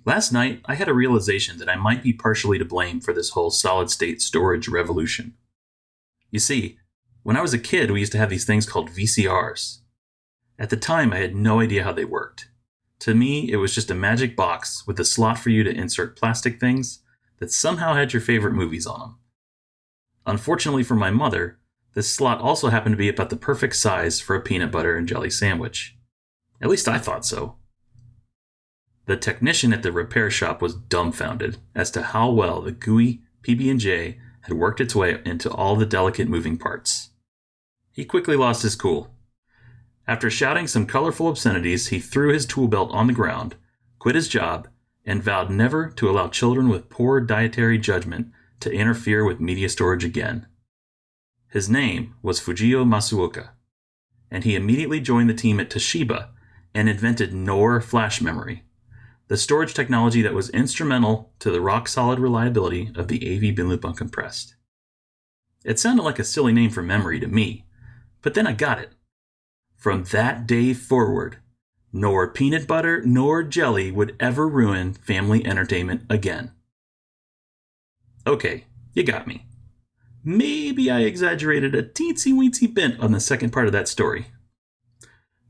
Last night, I had a realization that I might be partially to blame for this whole solid-state storage revolution. You see, when I was a kid, we used to have these things called VCRs. At the time, I had no idea how they worked. To me, it was just a magic box with a slot for you to insert plastic things that somehow had your favorite movies on them. Unfortunately for my mother, this slot also happened to be about the perfect size for a peanut butter and jelly sandwich. At least I thought so. The technician at the repair shop was dumbfounded as to how well the gooey PB&J had worked its way into all the delicate moving parts. He quickly lost his cool. After shouting some colorful obscenities, he threw his tool belt on the ground, quit his job, and vowed never to allow children with poor dietary judgment to interfere with media storage again. His name was Fujio Masuoka, and he immediately joined the team at Toshiba and invented NOR flash memory, the storage technology that was instrumental to the rock-solid reliability of the AV Binloop Uncompressed. It sounded like a silly name for memory to me, but then I got it. From that day forward, nor peanut butter nor jelly would ever ruin family entertainment again. Okay, you got me. Maybe I exaggerated a teensy-weensy bit on the second part of that story.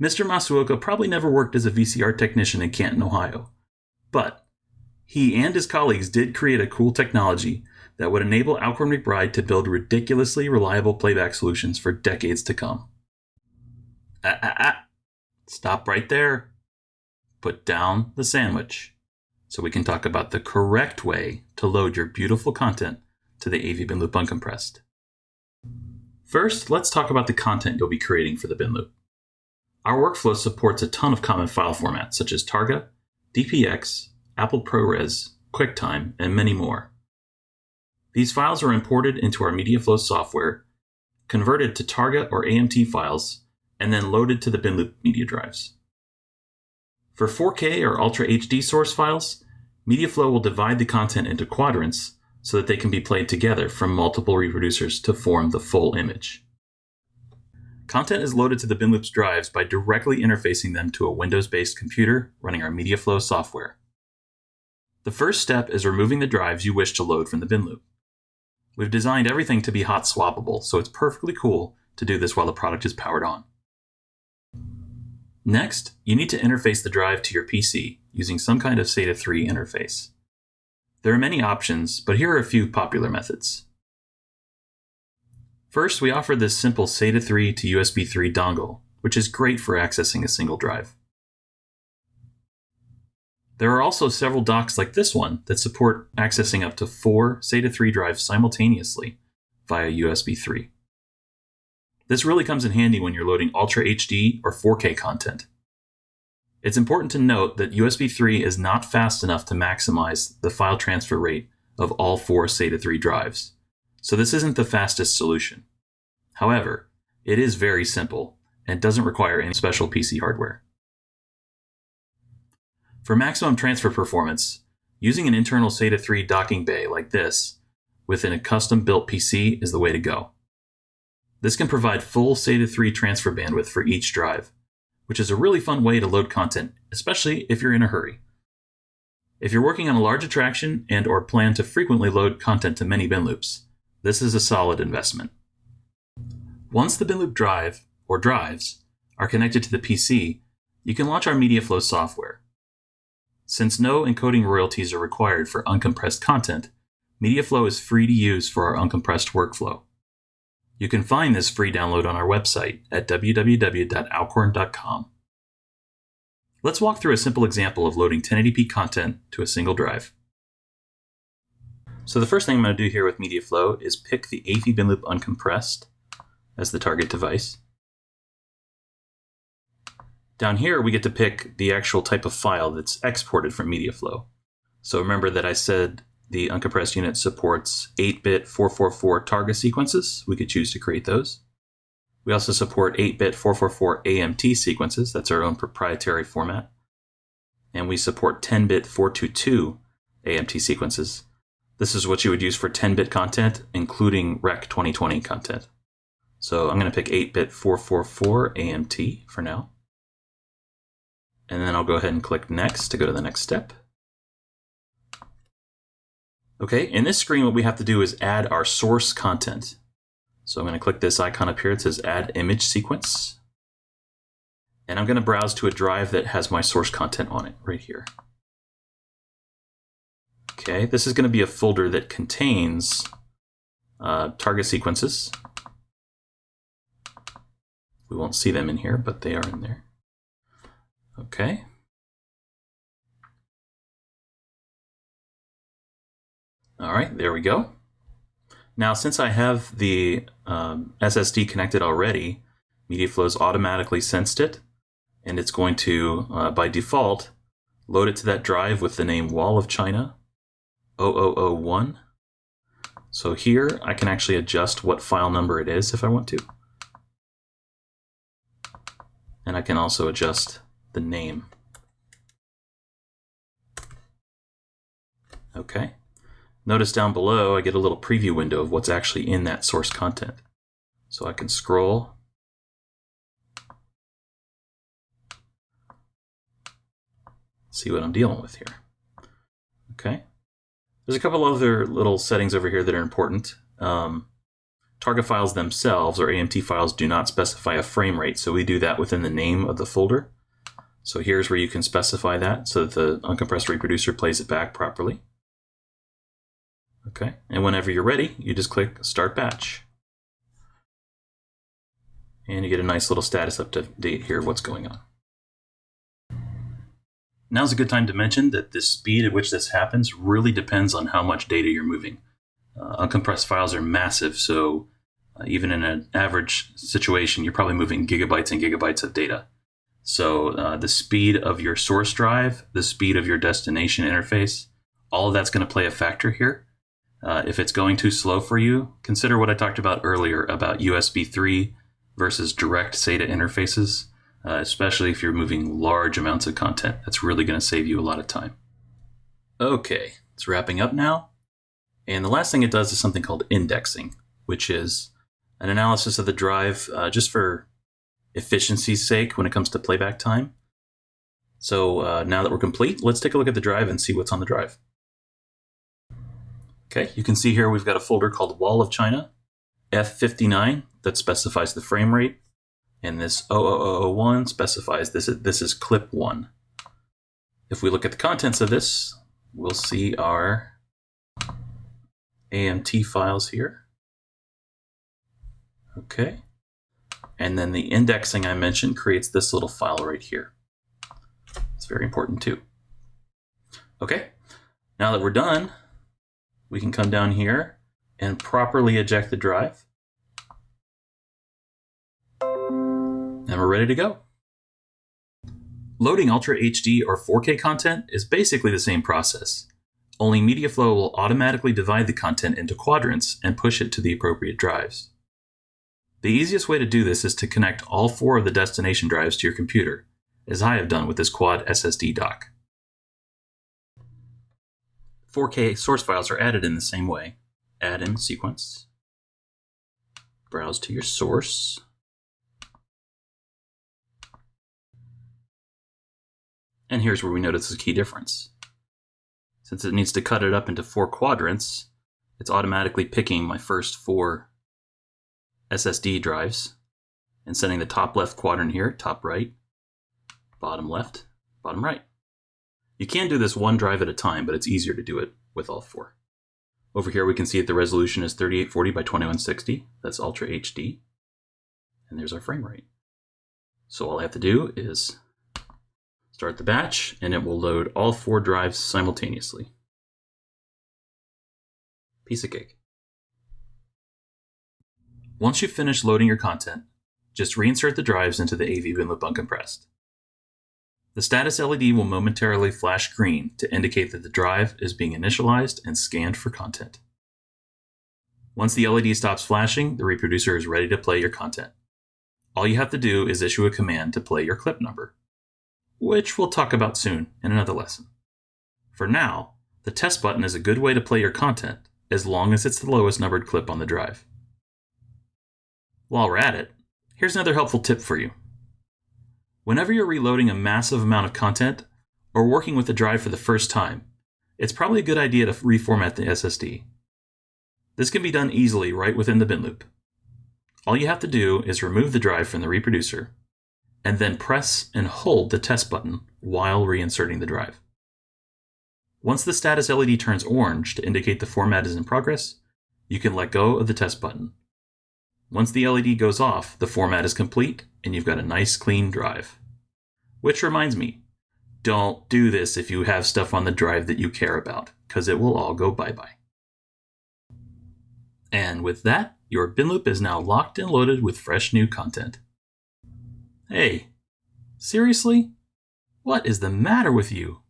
Mr. Masuoka probably never worked as a VCR technician in Canton, Ohio. But he and his colleagues did create a cool technology that would enable Alcorn McBride to build ridiculously reliable playback solutions for decades to come. Stop right there. Put down the sandwich so we can talk about the correct way to load your beautiful content to the AV Binloop Uncompressed. First, let's talk about the content you'll be creating for the Binloop. Our workflow supports a ton of common file formats such as Targa, DPX, Apple ProRes, QuickTime, and many more. These files are imported into our Mediaflow software, converted to Targa or AMT files, and then loaded to the Binloop media drives. For 4K or Ultra HD source files, Mediaflow will divide the content into quadrants so that they can be played together from multiple reproducers to form the full image. Content is loaded to the Binloop's drives by directly interfacing them to a Windows-based computer running our Mediaflow software. The first step is removing the drives you wish to load from the Binloop. We've designed everything to be hot swappable, so it's perfectly cool to do this while the product is powered on. Next, you need to interface the drive to your PC using some kind of SATA 3 interface. There are many options, but here are a few popular methods. First, we offer this simple SATA 3 to USB 3 dongle, which is great for accessing a single drive. There are also several docks like this one that support accessing up to 4 SATA 3 drives simultaneously via USB 3. This really comes in handy when you're loading Ultra HD or 4K content. It's important to note that USB 3 is not fast enough to maximize the file transfer rate of all 4 SATA 3 drives, so this isn't the fastest solution. However, it is very simple and doesn't require any special PC hardware. For maximum transfer performance, using an internal SATA 3 docking bay like this within a custom-built PC is the way to go. This can provide full SATA 3 transfer bandwidth for each drive, which is a really fun way to load content, especially if you're in a hurry. If you're working on a large attraction and or plan to frequently load content to many Binloops, this is a solid investment. Once the Binloop drive, or drives, are connected to the PC, you can launch our Mediaflow software. Since no encoding royalties are required for uncompressed content, Mediaflow is free to use for our uncompressed workflow. You can find this free download on our website at www.alcorn.com. Let's walk through a simple example of loading 1080p content to a single drive. So the first thing I'm going to do here with Mediaflow is pick the AV Binloop Uncompressed as the target device. Down here, we get to pick the actual type of file that's exported from Mediaflow. So remember that I said the uncompressed unit supports 8-bit 444 Targa sequences. We could choose to create those. We also support 8-bit 444 AMT sequences. That's our own proprietary format. And we support 10-bit 422 AMT sequences. This is what you would use for 10-bit content, including Rec 2020 content. So I'm going to pick 8-bit 444 AMT for now. And then I'll go ahead and click Next to go to the next step. Okay, in this screen, what we have to do is add our source content. So I'm going to click this icon up here. It says Add Image Sequence. And I'm going to browse to a drive that has my source content on it right here. Okay, this is going to be a folder that contains target sequences. We won't see them in here, but they are in there. Okay. All right, there we go. Now, since I have the SSD connected already, Mediaflow's automatically sensed it, and it's going to, by default, load it to that drive with the name Wall of China 0001. So here, I can actually adjust what file number it is if I want to. And I can also adjust the name. Okay. Notice down below, I get a little preview window of what's actually in that source content. So I can scroll. See what I'm dealing with here. Okay. There's a couple other little settings over here that are important. Target files themselves, or AMT files, do not specify a frame rate, so we do that within the name of the folder. So here's where you can specify that so that the uncompressed reproducer plays it back properly. Okay, and whenever you're ready, you just click Start Batch. And you get a nice little status update here of what's going on. Now's a good time to mention that the speed at which this happens really depends on how much data you're moving. Uncompressed files are massive, so even in an average situation, you're probably moving gigabytes and gigabytes of data. So the speed of your source drive, the speed of your destination interface, all of that's going to play a factor here. If it's going too slow for you, consider what I talked about earlier about USB 3 versus direct SATA interfaces, especially if you're moving large amounts of content. That's really going to save you a lot of time. Okay, it's wrapping up now. And the last thing it does is something called indexing, which is an analysis of the drive just for efficiency's sake when it comes to playback time. So now that we're complete, let's take a look at the drive and see what's on the drive. Okay, you can see here we've got a folder called Wall of China, F59, that specifies the frame rate, and this 0001 specifies this is clip 1. If we look at the contents of this, we'll see our AMT files here. Okay, and then the indexing I mentioned creates this little file right here. It's very important too. Okay, now that we're done, we can come down here and properly eject the drive. And we're ready to go. Loading Ultra HD or 4K content is basically the same process, only Mediaflow will automatically divide the content into quadrants and push it to the appropriate drives. The easiest way to do this is to connect all 4 of the destination drives to your computer, as I have done with this quad SSD dock. 4K source files are added in the same way. Add in sequence. Browse to your source. And here's where we notice a key difference. Since it needs to cut it up into 4 quadrants, it's automatically picking my first 4 SSD drives and setting the top left quadrant here, top right, bottom left, bottom right. You can do this one drive at a time, but it's easier to do it with all 4. Over here we can see that the resolution is 3840 by 2160. That's Ultra HD. And there's our frame rate. So all I have to do is start the batch, and it will load all 4 drives simultaneously. Piece of cake. Once you've finished loading your content, just reinsert the drives into the AV Binloop Uncompressed. The status LED will momentarily flash green to indicate that the drive is being initialized and scanned for content. Once the LED stops flashing, the reproducer is ready to play your content. All you have to do is issue a command to play your clip number, which we'll talk about soon in another lesson. For now, the test button is a good way to play your content as long as it's the lowest numbered clip on the drive. While we're at it, here's another helpful tip for you. Whenever you're reloading a massive amount of content or working with the drive for the first time, it's probably a good idea to reformat the SSD. This can be done easily right within the bin loop. All you have to do is remove the drive from the reproducer, and then press and hold the test button while reinserting the drive. Once the status LED turns orange to indicate the format is in progress, you can let go of the test button. Once the LED goes off, the format is complete, and you've got a nice clean drive. Which reminds me, don't do this if you have stuff on the drive that you care about, because it will all go bye-bye. And with that, your bin loop is now locked and loaded with fresh new content. Hey, seriously? What is the matter with you?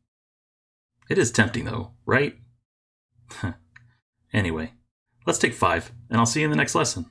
It is tempting though, right? Anyway, let's take 5, and I'll see you in the next lesson.